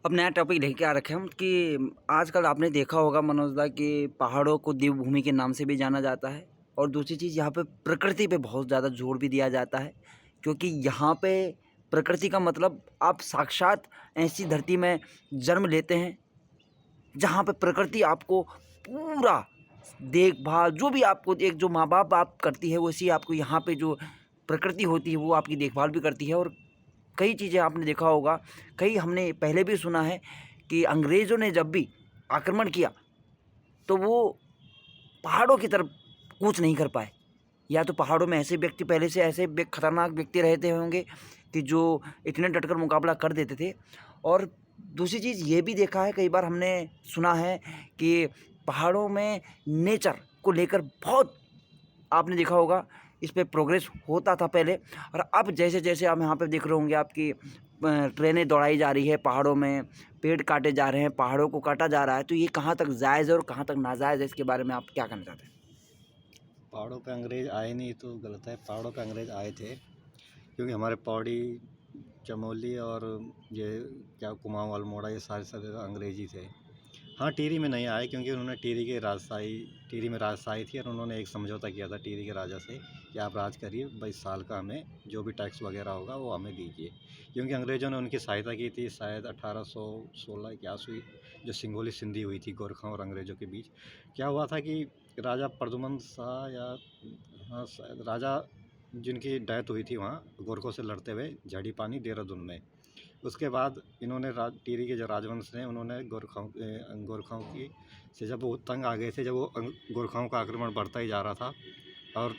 अब नया टॉपिक लेके आ रखे हम कि आजकल आपने देखा होगा मनोज दा कि पहाड़ों को देवभूमि के नाम से भी जाना जाता है। और दूसरी चीज़, यहाँ पे प्रकृति पे बहुत ज़्यादा जोर भी दिया जाता है, क्योंकि यहाँ पे प्रकृति का मतलब आप साक्षात ऐसी धरती में जन्म लेते हैं जहाँ पे प्रकृति आपको पूरा देखभाल, जो भी आपको एक जो माँ बाप आप करती है वैसी आपको यहाँ पे जो प्रकृति होती है वो आपकी देखभाल भी करती है। और कई चीज़ें आपने देखा होगा, कई हमने पहले भी सुना है कि अंग्रेज़ों ने जब भी आक्रमण किया तो वो पहाड़ों की तरफ कूच नहीं कर पाए। या तो पहाड़ों में ऐसे व्यक्ति पहले से ऐसे खतरनाक व्यक्ति रहते होंगे कि जो इतने डटकर मुकाबला कर देते थे। और दूसरी चीज़ ये भी देखा है, कई बार हमने सुना है कि पहाड़ों में नेचर को लेकर बहुत, आपने देखा होगा, इस पे प्रोग्रेस होता था पहले। और अब जैसे जैसे आप यहाँ पे देख रहे होंगे आपकी ट्रेनें दौड़ाई जा रही है पहाड़ों में, पेड़ काटे जा रहे हैं, पहाड़ों को काटा जा रहा है, तो ये कहाँ तक जायज़ है और कहाँ तक नाजायज़ है, इसके बारे में आप क्या कहना चाहते हैं? पहाड़ों पे अंग्रेज़ आए नहीं तो गलत है। पहाड़ों पे अंग्रेज़ आए थे, क्योंकि हमारे पौड़ी, चमोली और ये क्या कुमाऊं अल्मोड़ा, ये सारे सब जगह अंग्रेज़ ही थे। हाँ, टिहरी में नहीं आए, क्योंकि उन्होंने टिहरी में राजशाही थी और उन्होंने एक समझौता किया था टिहरी के राजा से कि आप राज करिए, 22 साल का हमें जो भी टैक्स वगैरह होगा वो हमें दीजिए। क्योंकि अंग्रेज़ों ने उनकी सहायता की थी शायद 1816 के आसपास, जो सिंगोली संधि हुई थी गोरखों और अंग्रेज़ों के बीच। क्या हुआ था कि राजा प्रद्युमन शाह या, हाँ शायद, राजा जिनकी डेथ हुई थी वहाँ गोरखों से लड़ते हुए झड़ी पानी देहरादून में। उसके बाद इन्होंने टिहरी के जो राजवंश ने, उन्होंने गोरखाओं की से जब वो तंग आ गए थे, जब वो गोरखाओं का आक्रमण बढ़ता ही जा रहा था और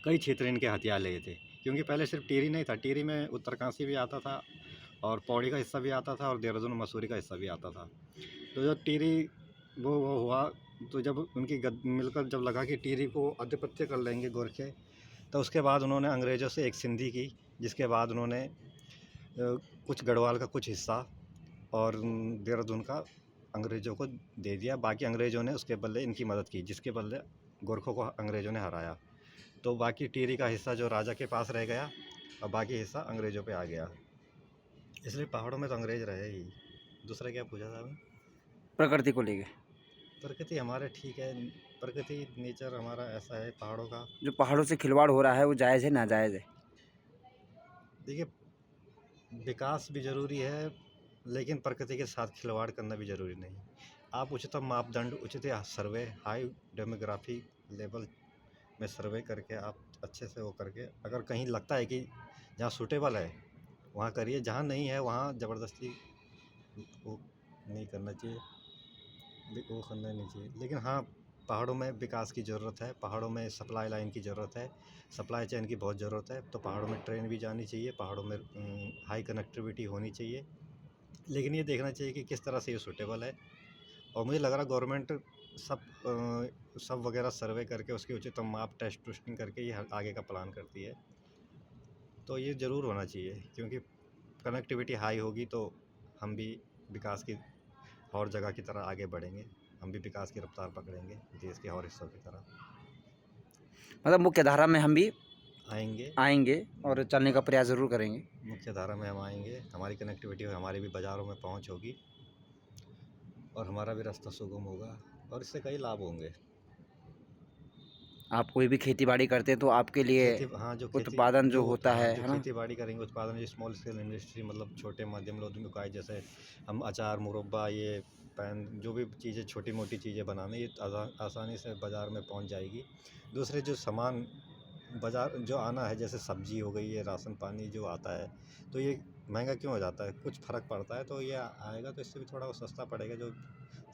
कई क्षेत्र इनके हथियार ले थे। क्योंकि पहले सिर्फ टिहरी नहीं था, टिहरी में उत्तरकाशी भी आता था और पौड़ी का हिस्सा भी आता था और देहरादून मसूरी का हिस्सा भी आता था। तो जब टिहरी वो हुआ, तो जब उनकी मिलकर जब लगा कि टिहरी को आधिपत्य कर लेंगे गोरखे, तो उसके बाद उन्होंने अंग्रेज़ों से एक संधि की, जिसके बाद उन्होंने कुछ गढ़वाल का कुछ हिस्सा और देहरादून का अंग्रेज़ों को दे दिया। बाकी अंग्रेज़ों ने उसके बदले इनकी मदद की, जिसके बदले गोरखों को अंग्रेज़ों ने हराया। तो बाकी टिहरी का हिस्सा जो राजा के पास रह गया और बाकी हिस्सा अंग्रेज़ों पे आ गया। इसलिए पहाड़ों में तो अंग्रेज़ रहे ही। दूसरा क्या पूछा था आपने? प्रकृति को लेके प्रकृति हमारे ठीक है, प्रकृति नेचर हमारा ऐसा है पहाड़ों का। जो पहाड़ों से खिलवाड़ हो रहा है वो जायज़ है नाजायज़ है? देखिए, विकास भी ज़रूरी है, लेकिन प्रकृति के साथ खिलवाड़ करना भी ज़रूरी नहीं। आप उच्चतम मापदंड, उचित सर्वे, हाई डेमोग्राफी लेवल में सर्वे करके आप अच्छे से वो करके, अगर कहीं लगता है कि जहाँ सूटेबल है वहाँ करिए, जहाँ नहीं है वहाँ ज़बरदस्ती वो नहीं करना चाहिए, वो करना नहीं चाहिए। लेकिन हाँ, पहाड़ों में विकास की ज़रूरत है, पहाड़ों में सप्लाई लाइन की ज़रूरत है, सप्लाई चेन की बहुत ज़रूरत है। तो पहाड़ों में ट्रेन भी जानी चाहिए, पहाड़ों में हाई कनेक्टिविटी होनी चाहिए, लेकिन ये देखना चाहिए कि किस तरह से ये सूटेबल है। और मुझे लग रहा है गवर्नमेंट सब वगैरह सर्वे करके उसके उचितम माप टेस्टिंग करके ये आगे का प्लान करती है। तो ये ज़रूर होना चाहिए, क्योंकि कनेक्टिविटी हाई होगी तो हम भी विकास की और जगह की तरह आगे बढ़ेंगे, हम भी विकास की रफ्तार पकड़ेंगे देश के और हिस्सों की तरह मतलब मुख्य धारा में हम भी आएंगे। आएंगे और चलने का प्रयास ज़रूर करेंगे। मुख्य धारा में हम आएंगे, हमारी कनेक्टिविटी होगी, हमारी भी बाज़ारों में पहुंच होगी और हमारा भी रास्ता सुगम होगा और इससे कई लाभ होंगे। आप कोई भी खेती बाड़ी करते हैं तो आपके लिए खेती, हाँ, उत्पादन जो होता जो है ना? खेती बाड़ी करेंगे, उत्पादन, जो स्मॉल स्केल इंडस्ट्री, मतलब छोटे मध्यम उद्योग, जैसे हम अचार, मुरब्बा, ये पैन, जो भी चीज़ें छोटी मोटी चीज़ें बनाने, ये आसानी से बाज़ार में पहुंच जाएगी। दूसरे जो सामान बाज़ार जो आना है, जैसे सब्जी हो गई, ये राशन पानी जो आता है, तो ये महंगा क्यों हो जाता है? कुछ फ़र्क पड़ता है, तो ये आएगा तो इससे भी थोड़ा सस्ता पड़ेगा, जो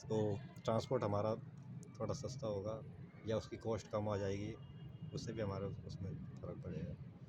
तो ट्रांसपोर्ट हमारा थोड़ा सस्ता होगा या उसकी कॉस्ट कम आ जाएगी, उससे भी हमारे उसमें फ़र्क पड़ेगा।